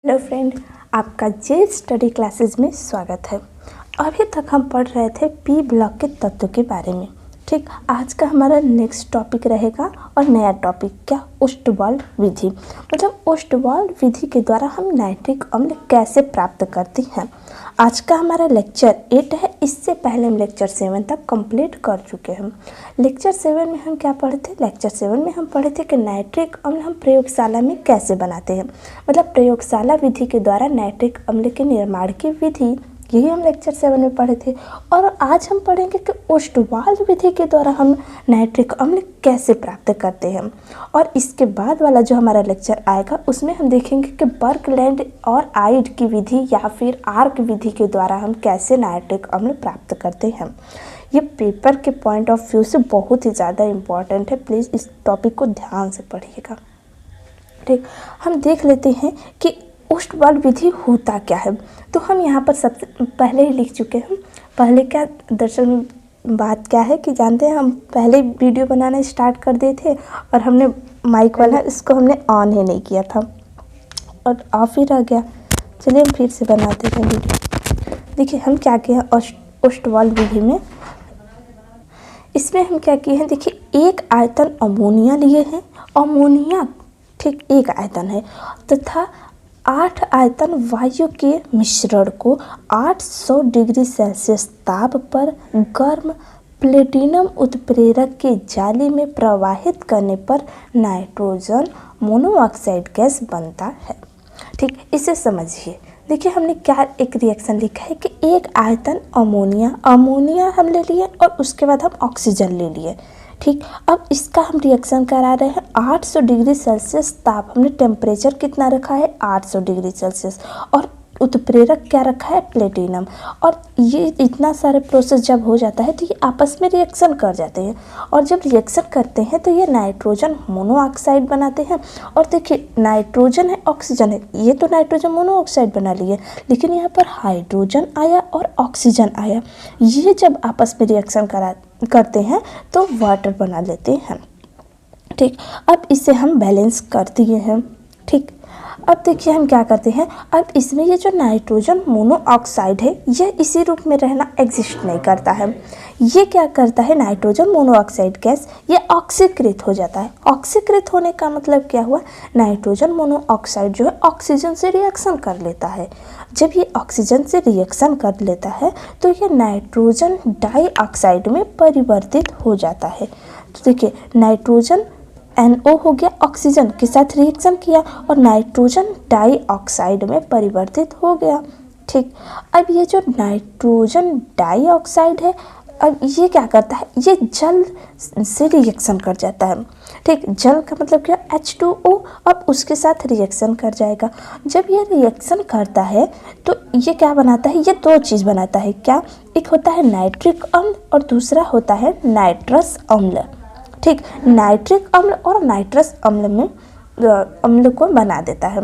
Hello friend, आपका जे study classes में स्वागत है। अभी तक हम पढ़ रहे थे पी ब्लॉक के तत्व के बारे में। ठीक, आज का हमारा नेक्स्ट टॉपिक रहेगा और नया टॉपिक क्या, ओस्टवाल्ड विधि। मतलब ओस्टवाल्ड विधि के द्वारा हम नाइट्रिक अम्ल कैसे प्राप्त करते हैं। आज का हमारा लेक्चर 8 है। इससे पहले हम लेक्चर 7 तक कंप्लीट कर चुके हैं। लेक्चर 7 में हम क्या पढ़े थे? लेक्चर 7 में हम पढ़े थे कि नाइट्रिक अम्ल हम प्रयोगशाला में कैसे बनाते हैं। मतलब प्रयोगशाला विधि के द्वारा नाइट्रिक अम्ल के निर्माण की विधि, यही हम लेक्चर 7 में पढ़े थे। और आज हम पढ़ेंगे कि ओस्टवाल्ड विधि के द्वारा हम नाइट्रिक अम्ल कैसे प्राप्त करते हैं। और इसके बाद वाला जो हमारा लेक्चर आएगा उसमें हम देखेंगे कि बर्कलैंड और आइड की विधि या फिर आर्क विधि के द्वारा हम कैसे नाइट्रिक अम्ल प्राप्त करते हैं। ये पेपर के पॉइंट ऑफ व्यू से बहुत ही ज़्यादा इम्पॉर्टेंट है। प्लीज़ इस टॉपिक को ध्यान से पढ़िएगा। ठीक, हम देख लेते हैं कि ओस्टवाल्ड विधि होता क्या है। तो हम यहाँ पर सबसे पहले ही लिख चुके हैं। पहले क्या दरअसल में बात क्या है कि जानते हैं, हम पहले वीडियो बनाना स्टार्ट कर दिए थे और हमने माइक वाला इसको हमने ऑन ही नहीं किया था और ऑफ ही रह गया। चलिए हम फिर से बनाते हैं वीडियो। देखिए हम क्या किए हैं ओस्टवाल्ड विधि में। इसमें हम क्या किए हैं, देखिए एक आयतन अमोनिया लिए हैं। अमोनिया ठीक एक आयतन है तथा 8 आयतन वायु के मिश्रण को 800 डिग्री सेल्सियस ताप पर गर्म प्लेटिनम उत्प्रेरक के जाली में प्रवाहित करने पर नाइट्रोजन मोनोऑक्साइड गैस बनता है। ठीक, इसे समझिए। देखिए हमने क्या एक रिएक्शन लिखा है कि एक आयतन अमोनिया हम ले लिए और उसके बाद हम ऑक्सीजन ले लिए। ठीक, अब इसका हम रिएक्शन करा रहे हैं 800 डिग्री सेल्सियस ताप। हमने टेम्परेचर कितना रखा है? 800 डिग्री सेल्सियस। और उत्प्रेरक क्या रखा है? प्लेटिनम। और ये इतना सारे प्रोसेस जब हो जाता है तो ये आपस में रिएक्शन कर जाते हैं और जब रिएक्शन करते हैं तो ये नाइट्रोजन मोनोऑक्साइड बनाते हैं। और देखिए नाइट्रोजन है, ऑक्सीजन है, ये तो नाइट्रोजन मोनोऑक्साइड बना लिए, लेकिन यहाँ पर हाइड्रोजन आया और ऑक्सीजन आया। ये जब आपस में रिएक्शन करते हैं तो वाटर बना लेते हैं। ठीक, अब इसे हम बैलेंस कर दिए हैं। ठीक, अब देखिए हम क्या करते हैं, अब इसमें ये जो नाइट्रोजन मोनोऑक्साइड है ये इसी रूप में रहना एग्जिस्ट नहीं करता है। ये क्या करता है, नाइट्रोजन मोनोऑक्साइड गैस ये ऑक्सीकृत हो जाता है। ऑक्सीकृत होने का मतलब क्या हुआ, नाइट्रोजन मोनोऑक्साइड जो है ऑक्सीजन से रिएक्शन कर लेता है। जब ये ऑक्सीजन से रिएक्शन कर लेता है तो ये नाइट्रोजन डाइऑक्साइड में परिवर्तित हो जाता है। तो देखिए नाइट्रोजन NO हो गया, ऑक्सीजन के साथ रिएक्शन किया और नाइट्रोजन डाइऑक्साइड में परिवर्तित हो गया। ठीक, अब ये जो नाइट्रोजन डाइऑक्साइड है अब ये क्या करता है, ये जल से रिएक्शन कर जाता है। ठीक, जल का मतलब क्या, H2O। अब उसके साथ रिएक्शन कर जाएगा। जब ये रिएक्शन करता है तो ये क्या बनाता है, ये दो चीज़ बनाता है। क्या, एक होता है नाइट्रिक अम्ल और दूसरा होता है नाइट्रस अम्ल। ठीक, नाइट्रिक अम्ल और नाइट्रस अम्ल में अम्ल को बना देता है।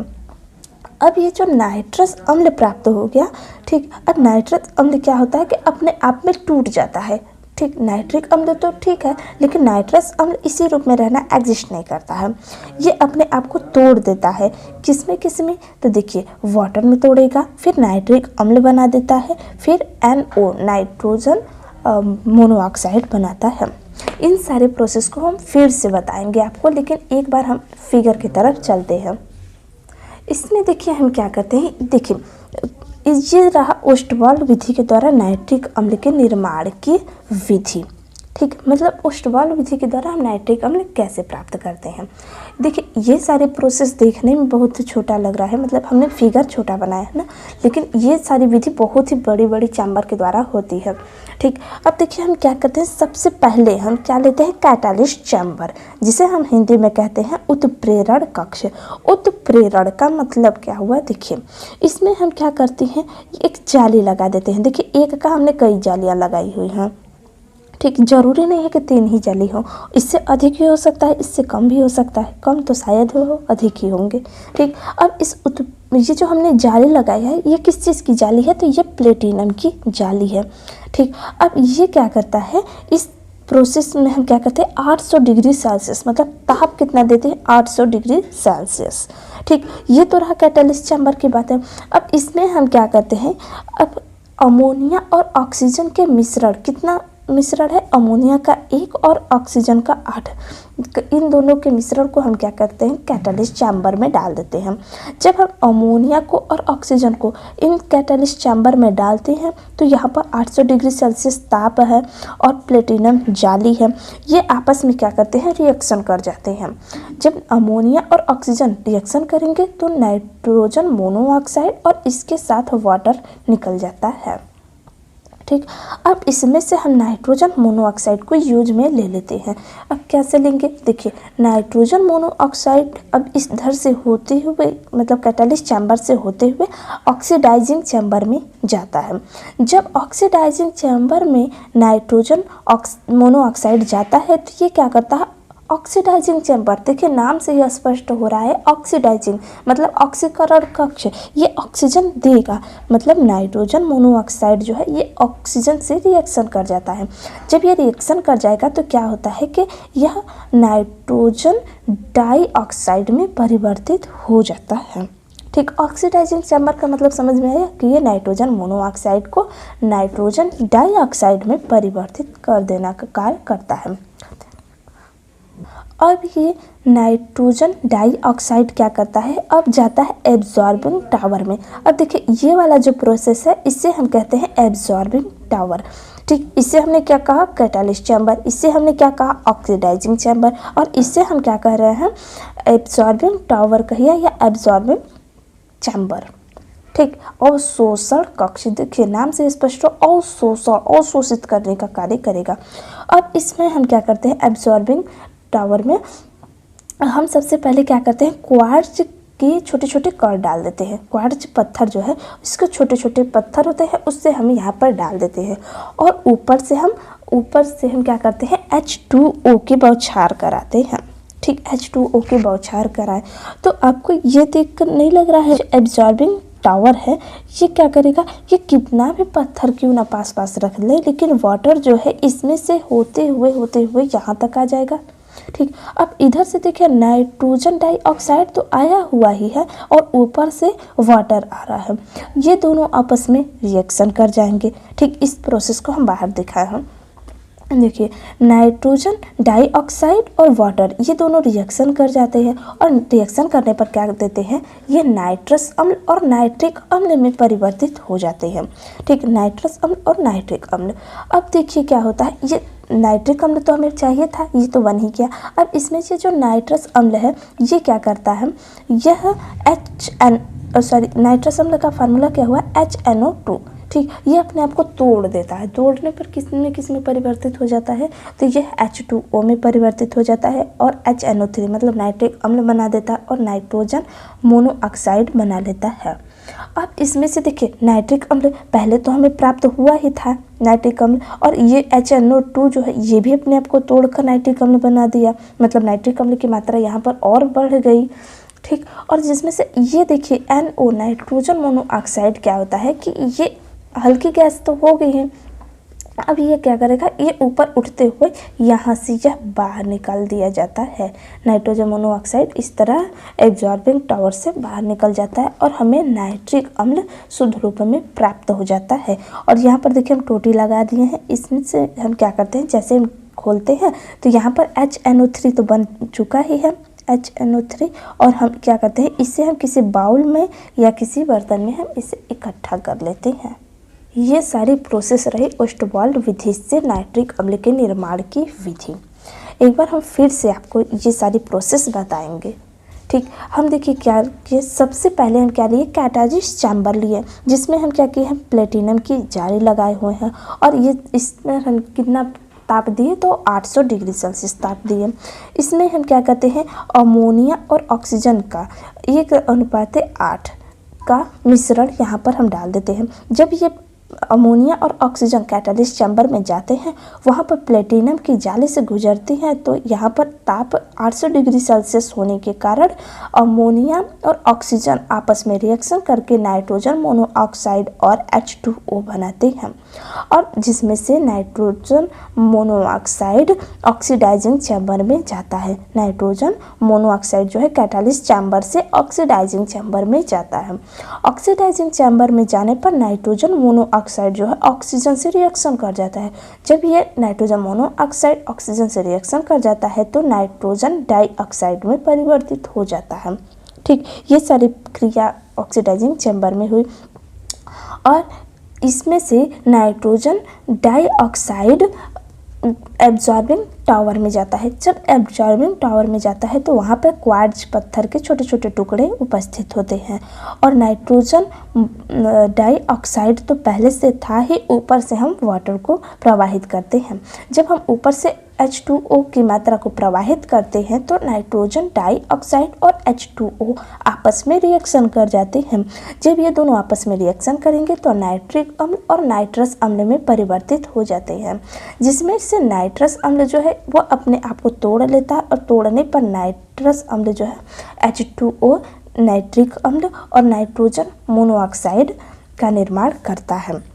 अब ये जो नाइट्रस अम्ल प्राप्त हो गया, ठीक, अब नाइट्रस अम्ल क्या होता है कि अपने आप में टूट जाता है। ठीक, नाइट्रिक अम्ल तो ठीक है लेकिन नाइट्रस अम्ल इसी रूप में रहना एग्जिस्ट नहीं करता है। ये अपने आप को तोड़ देता है। किसमें तो देखिए वाटर में तोड़ेगा, फिर नाइट्रिक अम्ल बना देता है, फिर NO नाइट्रोजन मोनोऑक्साइड बनाता है। इन सारे प्रोसेस को हम फिर से बताएंगे आपको, लेकिन एक बार हम फिगर की तरफ चलते हैं। इसमें देखिए हम क्या करते हैं, देखिए ये रहा ओस्टवाल्ड विधि के द्वारा नाइट्रिक अम्ल के निर्माण की विधि। ठीक, मतलब ओस्टवाल्ड विधि के द्वारा हम नाइट्रिक अम्ल कैसे प्राप्त करते हैं। देखिए ये सारे प्रोसेस देखने में बहुत छोटा लग रहा है, मतलब हमने फिगर छोटा बनाया है ना, लेकिन ये सारी विधि बहुत ही बड़ी बड़ी चैम्बर के द्वारा होती है। ठीक, अब देखिए हम क्या करते हैं, सबसे पहले हम क्या लेते हैं, कैटालिस्ट चैम्बर, जिसे हम हिंदी में कहते हैं उत्प्रेरण कक्ष। उत्प्रेरण का मतलब क्या हुआ, देखिए इसमें हम क्या करते हैं, एक जाली लगा देते हैं। देखिए एक का हमने कई जालियाँ लगाई हुई हैं। ठीक, जरूरी नहीं है कि 3 ही जाली हो, इससे अधिक भी हो सकता है, इससे कम भी हो सकता है। कम तो शायद हो, अधिक ही होंगे। ठीक, अब ये जो हमने जाली लगाई है ये किस चीज़ की जाली है, तो ये प्लेटिनम की जाली है। ठीक, अब ये क्या करता है, इस प्रोसेस में हम क्या करते हैं 800 डिग्री सेल्सियस, मतलब ताप कितना देते हैं 800 डिग्री सेल्सियस। ठीक, ये तो रहा कैटलिस्ट चैम्बर की बात है। अब इसमें हम क्या करते हैं, अब अमोनिया और ऑक्सीजन के मिश्रण, कितना मिश्रण है, अमोनिया का 1 और ऑक्सीजन का 8, इन दोनों के मिश्रण को हम क्या करते हैं कैटलिस्ट चैम्बर में डाल देते हैं। जब हम अमोनिया को और ऑक्सीजन को इन कैटलिस्ट चैम्बर में डालते हैं तो यहाँ पर 800 डिग्री सेल्सियस ताप है और प्लेटिनम जाली है, ये आपस में क्या करते हैं रिएक्शन कर जाते हैं। जब अमोनिया और ऑक्सीजन रिएक्शन करेंगे तो नाइट्रोजन मोनोऑक्साइड और इसके साथ वाटर निकल जाता है। ठीक, अब इसमें से हम नाइट्रोजन मोनोऑक्साइड को यूज में ले लेते हैं। अब कैसे लेंगे, देखिए नाइट्रोजन मोनोऑक्साइड अब इस धर से होते हुए, मतलब कैटलिस्ट चैम्बर से होते हुए ऑक्सीडाइजिंग चैम्बर में जाता है। जब ऑक्सीडाइजिंग चैम्बर में नाइट्रोजन मोनोऑक्साइड जाता है तो ये क्या करता है, ऑक्सीडाइजिंग चैम्बर, देखिए नाम से यह स्पष्ट हो रहा है ऑक्सीडाइजिंग मतलब ऑक्सीकरण कक्ष, ये ऑक्सीजन देगा, मतलब नाइट्रोजन मोनोऑक्साइड जो है ये ऑक्सीजन से रिएक्शन कर जाता है। जब ये रिएक्शन कर जाएगा तो क्या होता है कि यह नाइट्रोजन डाइऑक्साइड में परिवर्तित हो जाता है। ठीक, ऑक्सीडाइजिंग चैम्बर का मतलब समझ में आया कि ये नाइट्रोजन मोनोऑक्साइड को नाइट्रोजन डाइऑक्साइड में परिवर्तित कर देना का कार्य करता है। अब ये नाइट्रोजन डाइऑक्साइड क्या करता है, अब जाता है एब्जॉर्बिंग टावर में। अब देखिए ये वाला जो प्रोसेस है इसे हम कहते हैं एब्जॉर्बिंग टावर। ठीक, इससे हमने क्या कहा कैटलिस्ट चैम्बर, इससे हमने क्या कहा ऑक्सीडाइजिंग चैम्बर, और इससे हम क्या कह रहे हैं एब्जॉर्बिंग टावर कहिए या एब्जॉर्बिंग चैम्बर। ठीक, अवशोषण कक्ष, देखिए नाम से स्पष्ट हो, अवशोषित करने का कार्य करेगा। अब इसमें हम क्या करते हैं एब्जॉर्बिंग टावर में हम सबसे पहले क्या करते हैं क्वार्ट्ज के छोटे छोटे कण डाल देते हैं। क्वार्ट्ज पत्थर जो है इसके छोटे छोटे पत्थर होते हैं, उससे हम यहाँ पर डाल देते हैं और ऊपर से हम क्या करते हैं H2O की बौछार कराते हैं। ठीक, H2O की बौछार कराएं तो आपको ये देखकर नहीं लग रहा है एब्जॉर्बिंग टावर है ये क्या करेगा, ये कितना भी पत्थर क्यों ना पास रख ले लेकिन वाटर जो है इसमें से होते हुए यहाँ तक आ जाएगा। ठीक, अब इधर से देखिए नाइट्रोजन डाइऑक्साइड तो आया हुआ ही है और ऊपर से वाटर आ रहा है, ये दोनों आपस में रिएक्शन कर जाएंगे। ठीक, इस प्रोसेस को हम बाहर दिखाए हैं, देखिए नाइट्रोजन डाइऑक्साइड और वाटर ये दोनों रिएक्शन कर जाते हैं और रिएक्शन करने पर क्या देते हैं ये नाइट्रस अम्ल और नाइट्रिक अम्ल में परिवर्तित हो जाते हैं। ठीक, नाइट्रस अम्ल और नाइट्रिक अम्ल। अब देखिए क्या होता है, ये नाइट्रिक अम्ल तो हमें चाहिए था, ये तो बन ही गया। अब इसमें से जो नाइट्रस अम्ल है ये क्या करता है, यह नाइट्रस अम्ल का फार्मूला क्या हुआ HNO2। ठीक, ये अपने आप को तोड़ देता है, तोड़ने पर किस में परिवर्तित हो जाता है तो ये H2O में परिवर्तित हो जाता है और HNO3 मतलब नाइट्रिक अम्ल बना देता है और नाइट्रोजन मोनोऑक्साइड बना लेता है। अब इसमें से देखिए नाइट्रिक अम्ल पहले तो हमें प्राप्त हुआ ही था नाइट्रिक अम्ल, और ये HNO2 जो है ये भी अपने आप को तोड़कर नाइट्रिक अम्ल बना दिया, मतलब नाइट्रिक अम्ल की मात्रा यहाँ पर और बढ़ गई। ठीक, और जिसमें से ये देखिए NO नाइट्रोजन मोनोऑक्साइड क्या होता है कि ये हल्की गैस तो हो गई है, अब ये क्या करेगा ये ऊपर उठते हुए यहाँ से यह बाहर निकाल दिया जाता है। नाइट्रोजन मोनोऑक्साइड इस तरह एब्जॉर्बिंग टावर से बाहर निकल जाता है और हमें नाइट्रिक अम्ल शुद्ध रूप में प्राप्त हो जाता है। और यहाँ पर देखिए हम टोटी लगा दिए हैं, इसमें से हम क्या करते हैं जैसे हम खोलते हैं तो यहाँ पर HNO3 तो बन चुका ही है HNO3, और हम क्या करते हैं इसे हम किसी बाउल में या किसी बर्तन में हम इसे इकट्ठा कर लेते हैं। ये सारी प्रोसेस रही ओस्टवाल्ड विधि से नाइट्रिक अम्ल के निर्माण की विधि। एक बार हम फिर से आपको ये सारी प्रोसेस बताएंगे। ठीक, हम देखिए क्या किए, सबसे पहले हम क्या लिए कैटालिस्ट चैम्बर लिए जिसमें हम क्या किए हैं प्लेटिनम की जाली लगाए हुए हैं और ये इसमें हम कितना ताप दिए तो 800 डिग्री सेल्सियस ताप दिए। इसमें हम क्या करते हैं अमोनिया और ऑक्सीजन का 1:8 का मिश्रण यहाँ पर हम डाल देते हैं। जब ये अमोनिया और ऑक्सीजन कैटालिस्ट चैम्बर में जाते हैं, वहाँ पर प्लेटिनम की जाली से गुजरती हैं, तो यहाँ पर ताप 800 डिग्री सेल्सियस होने के कारण अमोनिया और ऑक्सीजन आपस में रिएक्शन करके नाइट्रोजन मोनोऑक्साइड और H2O बनाते हैं, और जिसमें से नाइट्रोजन मोनोऑक्साइड ऑक्सीडाइजिंग चैम्बर में जाता है। नाइट्रोजन मोनोऑक्साइड जो है कैटालिस्ट चैम्बर से ऑक्सीडाइजिंग चैम्बर में जाता है। ऑक्सीडाइजिंग चैम्बर में जाने पर नाइट्रोजन मोनोऑक्साइड जो है ऑक्सीजन से रिएक्शन कर जाता है। जब ये नाइट्रोजन मोनोऑक्साइड ऑक्सीजन से रिएक्शन कर जाता है तो नाइट्रोजन डाइऑक्साइड में परिवर्तित हो जाता है। ठीक, ये सारी क्रिया ऑक्सीडाइजिंग चैम्बर में हुई, और इसमें से नाइट्रोजन डाइऑक्साइड एब्जॉर्बिंग टावर में जाता है। जब एब्जॉर्बिंग टावर में जाता है तो वहाँ पर क्वार्ट्ज पत्थर के छोटे छोटे टुकड़े उपस्थित होते हैं, और नाइट्रोजन डाइऑक्साइड तो पहले से था ही, ऊपर से हम वाटर को प्रवाहित करते हैं। जब हम ऊपर से H2O की मात्रा को प्रवाहित करते हैं तो नाइट्रोजन डाइऑक्साइड और H2O आपस में रिएक्शन कर जाते हैं। जब ये दोनों आपस में रिएक्शन करेंगे तो नाइट्रिक अम्ल और नाइट्रस अम्ल में परिवर्तित हो जाते हैं, जिसमें से नाइट्रस अम्ल जो है वो अपने आप को तोड़ लेता है, और तोड़ने पर नाइट्रस अम्ल जो है H2O नाइट्रिक अम्ल और नाइट्रोजन मोनोऑक्साइड का निर्माण करता है,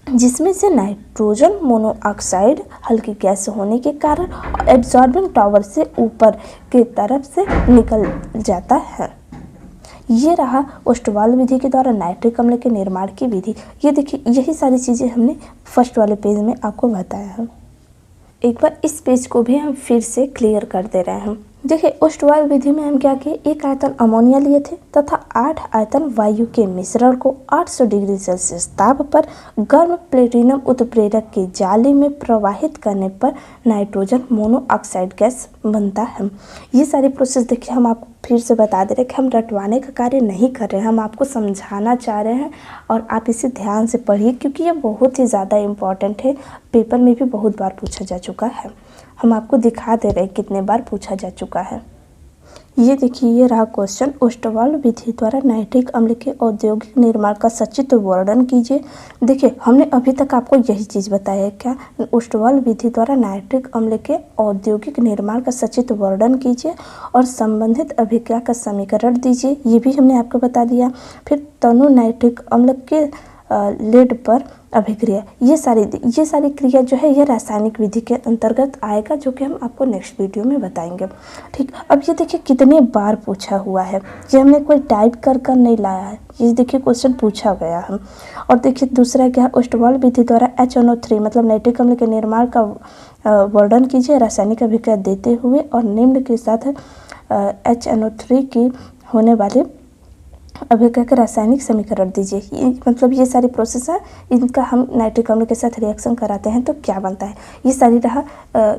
जिसमें से नाइट्रोजन मोनोऑक्साइड हल्की गैस होने के कारण एब्जॉर्बिंग टावर से ऊपर की तरफ से निकल जाता है। ये रहा ओस्टवाल विधि के द्वारा नाइट्रिक अम्ल के निर्माण की विधि। ये देखिए, यही सारी चीज़ें हमने फर्स्ट वाले पेज में आपको बताया है। एक बार इस पेज को भी हम फिर से क्लियर कर दे रहे हैं। देखिए, ओस्टवाल विधि में हम क्या किए, 1 आयतन अमोनिया लिए थे तथा 8 आयतन वायु के मिश्रण को 800 डिग्री सेल्सियस ताप पर गर्म प्लेटिनम उत्प्रेरक की जाली में प्रवाहित करने पर नाइट्रोजन मोनोऑक्साइड गैस बनता है। ये सारी प्रोसेस देखिए, हम आपको फिर से बता दे रहे हैं कि हम रटवाने का कार्य नहीं कर रहे हैं, हम आपको समझाना चाह रहे हैं, और आप इसे ध्यान से पढ़िए क्योंकि ये बहुत ही ज़्यादा इम्पॉर्टेंट है। पेपर में भी बहुत बार पूछा जा चुका है। हम आपको दिखा दे रहे हैं कितने बार पूछा जा चुका है। ये देखिए, ये रहा क्वेश्चन, ओस्टवाल विधि द्वारा नाइट्रिक अम्ल के औद्योगिक निर्माण का सचित्र वर्णन कीजिए। देखिए, हमने अभी तक आपको यही चीज़ बताया है, क्या, ओस्टवाल विधि द्वारा नाइट्रिक अम्ल के औद्योगिक निर्माण का सचित्र वर्णन कीजिए और संबंधित अभिक्रिया का समीकरण दीजिए। ये भी हमने आपको बता दिया। फिर तनु नाइट्रिक अम्ल के लेड पर अभिक्रिया, ये सारी क्रिया जो है ये रासायनिक विधि के अंतर्गत आएगा, जो कि हम आपको नेक्स्ट वीडियो में बताएंगे। ठीक, अब ये देखिए कितने बार पूछा हुआ है, ये हमने कोई टाइप कर नहीं लाया है, ये देखिए क्वेश्चन पूछा गया है। और देखिए दूसरा क्या है, ओस्टवाल विधि द्वारा HNO3 मतलब नाइट्रिक अम्ल के निर्माण का वर्णन कीजिए रासायनिक अभिक्रिया देते हुए, और निम्न के साथ HNO3 की होने वाले अभिक्रिया का रासायनिक समीकरण दीजिए। मतलब ये सारी प्रोसेस है, इनका हम नाइट्रिक अम्ल के साथ रिएक्शन कराते हैं तो क्या बनता है, ये सारी रहा।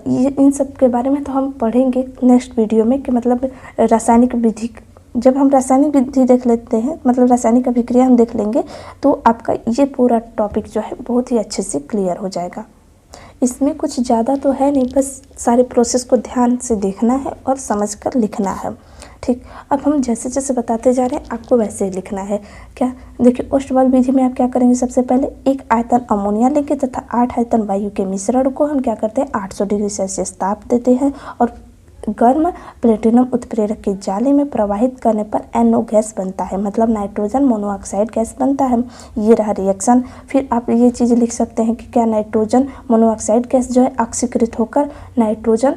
ये इन सब के बारे में तो हम पढ़ेंगे नेक्स्ट वीडियो में कि मतलब रासायनिक विधि, जब हम रासायनिक विधि देख लेते हैं, मतलब रासायनिक अभिक्रिया हम देख लेंगे तो आपका ये पूरा टॉपिक जो है बहुत ही अच्छे से क्लियर हो जाएगा। इसमें कुछ ज़्यादा तो है नहीं, बस सारे प्रोसेस को ध्यान से देखना है और समझकर लिखना है। ठीक, अब हम जैसे जैसे बताते जा रहे हैं आपको वैसे ही लिखना है। क्या, देखिए ओस्टवाल विधि में आप क्या करेंगे, सबसे पहले 1 आयतन अमोनिया लेंगे तथा 8 आयतन वायु के मिश्रण को हम क्या करते हैं 800 डिग्री सेल्सियस ताप देते हैं, और गर्म प्लेटिनम उत्प्रेरक की जाली में प्रवाहित करने पर NO गैस बनता है, मतलब नाइट्रोजन मोनोऑक्साइड गैस बनता है। ये रहा रिएक्शन। फिर आप ये चीज़ लिख सकते हैं कि क्या नाइट्रोजन मोनोऑक्साइड गैस जो है ऑक्सीकृत होकर नाइट्रोजन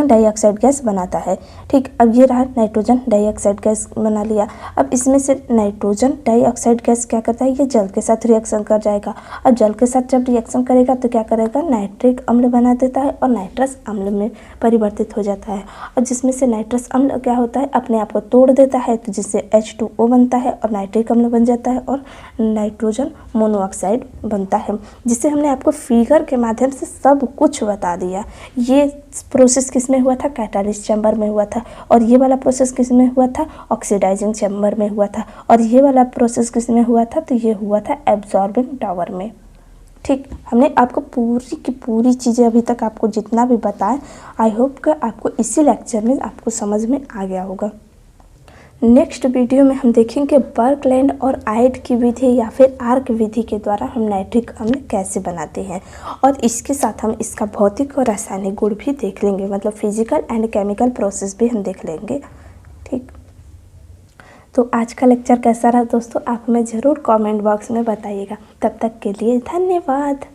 डाइऑक्साइड गैस बनाता है। ठीक, अब ये रहा नाइट्रोजन डाइऑक्साइड गैस बना लिया। अब इसमें से नाइट्रोजन डाइऑक्साइड गैस क्या करता है, ये जल के साथ रिएक्शन कर जाएगा। अब जल के साथ जब रिएक्शन करेगा तो क्या करेगा, नाइट्रिक अम्ल बना देता है और नाइट्रस अम्ल में परिवर्तित हो जाता है। और जिसमें से नाइट्रस अम्ल क्या होता है, अपने आप को तोड़ देता है, तो जिससे H2O बनता है और नाइट्रिक अम्ल बन जाता है और नाइट्रोजन मोनोऑक्साइड बनता है, जिससे हमने आपको फिगर के माध्यम से सब कुछ बता दिया। ये प्रोसेस किस में हुआ था, कैटालिस्ट चैम्बर में हुआ था, और ये वाला प्रोसेस किस में हुआ था, ऑक्सीडाइजिंग चैम्बर में हुआ था, और ये वाला प्रोसेस किस में हुआ था, तो ये हुआ था एब्जॉर्बिंग टावर में। ठीक, हमने आपको पूरी की पूरी चीज़ें अभी तक आपको जितना भी बताया, आई होप कि आपको इसी लेक्चर में आपको समझ में आ गया होगा। नेक्स्ट वीडियो में हम देखेंगे बर्कलैंड और आइड की विधि या फिर आर्क विधि के द्वारा हम नाइट्रिक अम्ल कैसे बनाते हैं, और इसके साथ हम इसका भौतिक और रासायनिक गुण भी देख लेंगे, मतलब फिजिकल एंड केमिकल प्रोसेस भी हम देख लेंगे। ठीक, तो आज का लेक्चर कैसा रहा दोस्तों, आप हमें ज़रूर कमेंट बॉक्स में बताइएगा। तब तक के लिए धन्यवाद।